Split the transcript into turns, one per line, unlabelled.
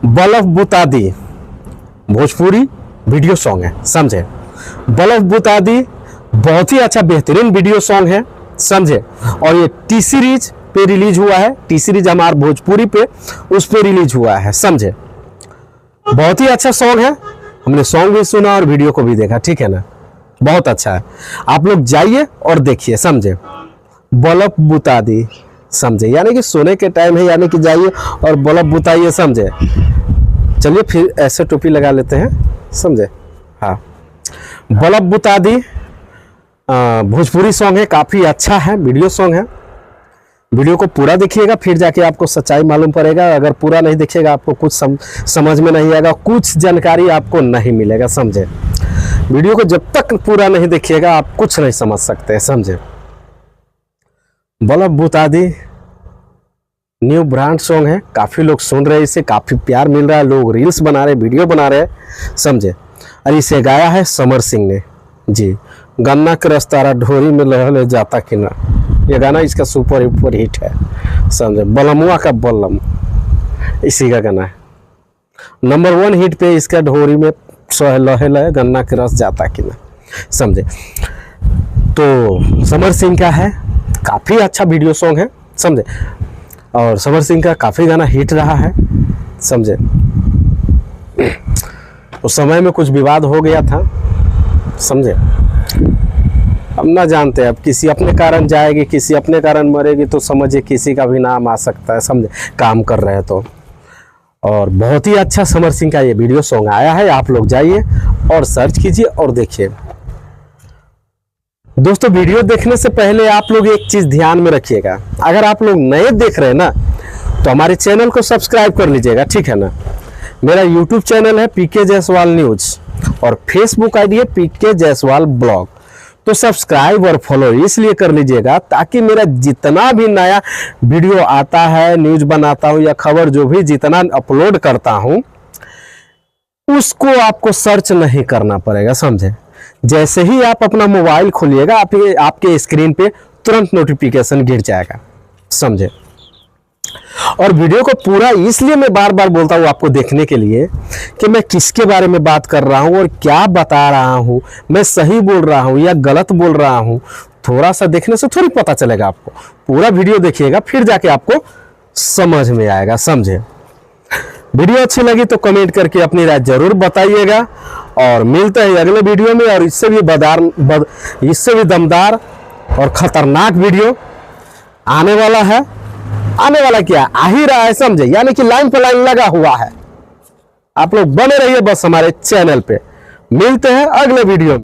Bulb बुता दी Bhojpuri video song है, समझे। बलफ बुता दी बहुत ही अच्छा बेहतरीन वीडियो सॉन्ग है, समझे। और ये टी सीरीज पे रिलीज हुआ है, टी सीरीज हमारे भोजपुरी पे उस पे रिलीज हुआ है, समझे। बहुत ही अच्छा सॉन्ग है, हमने सॉन्ग भी सुना और वीडियो को भी देखा, ठीक है ना। बहुत अच्छा है, आप लोग जाइए और देखिए, समझे। बलफ बुता दी, समझे, यानी कि सोने के टाइम है, यानी कि जाइए और बलफ बुताइए, समझे। चलिए फिर ऐसे टोपी लगा लेते हैं, समझे। हाँ, बलफ बुता दी भोजपुरी सॉन्ग है, काफ़ी अच्छा है, वीडियो सॉन्ग है। वीडियो को पूरा देखिएगा, फिर जाके आपको सच्चाई मालूम पड़ेगा। अगर पूरा नहीं देखिएगा आपको कुछ समझ में नहीं आएगा, कुछ जानकारी आपको नहीं मिलेगा, समझे। वीडियो को जब तक पूरा नहीं देखिएगा आप कुछ नहीं समझ सकते, समझे। बलफ बुता दी न्यू ब्रांड सॉन्ग है, काफ़ी लोग सुन रहे हैं इसे, काफ़ी प्यार मिल रहा है, लोग रील्स बना रहे, वीडियो बना रहे, समझे। और इसे गाया है समर सिंह ने जी। गन्ना के रस तारा ढोरी में लहले जाता कि ना, ये गाना इसका सुपर हिट है, समझे। बलमुआ का बलम इसी का गाना है, नंबर 1 हिट पे इसका ढोरी में लहे लहे गन्ना के रस जाता कि ना, समझे। तो समर सिंह का है, काफ़ी अच्छा वीडियो सॉन्ग है, समझे। और समर सिंह का काफ़ी गाना हिट रहा है, समझे। उस समय में कुछ विवाद हो गया था, समझे। अब ना जानते, अब किसी अपने कारण जाएगी, किसी अपने कारण मरेगी, तो समझिए किसी का भी नाम आ सकता है, समझे, काम कर रहे हैं तो। और बहुत ही अच्छा समर सिंह का ये वीडियो सॉन्ग आया है, आप लोग जाइए और सर्च कीजिए और देखिए। दोस्तों, वीडियो देखने से पहले आप लोग एक चीज़ ध्यान में रखिएगा, अगर आप लोग नए देख रहे हैं ना तो हमारे चैनल को सब्सक्राइब कर लीजिएगा, ठीक है ना। मेरा यूट्यूब चैनल है पीके जायसवाल न्यूज़ और फेसबुक आईडी है पीके जायसवाल ब्लॉग। तो सब्सक्राइब और फॉलो इसलिए कर लीजिएगा ताकि मेरा जितना भी नया वीडियो आता है, न्यूज़ बनाता हूँ या खबर जो भी जितना अपलोड करता हूँ, उसको आपको सर्च नहीं करना पड़ेगा, समझे। जैसे ही आप अपना मोबाइल खोलिएगा आपके स्क्रीन पे तुरंत नोटिफिकेशन गिर जाएगा, समझे। और वीडियो को पूरा इसलिए मैं बार बार बोलता हूँ आपको देखने के लिए कि मैं किसके बारे में बात कर रहा हूँ और क्या बता रहा हूँ, मैं सही बोल रहा हूँ या गलत बोल रहा हूँ। थोड़ा सा देखने से थोड़ी पता चलेगा, आपको पूरा वीडियो देखिएगा फिर जाके आपको समझ में आएगा, समझे। वीडियो अच्छी लगी तो कमेंट करके अपनी राय जरूर बताइएगा और मिलते हैं अगले वीडियो में। और इससे भी दमदार और खतरनाक वीडियो आने वाला है। आने वाला क्या, आ ही रहा है, समझे, यानी कि लाइन पर लाइन लगा हुआ है। आप लोग बने रहिए बस हमारे चैनल पे। मिलते हैं अगले वीडियो में।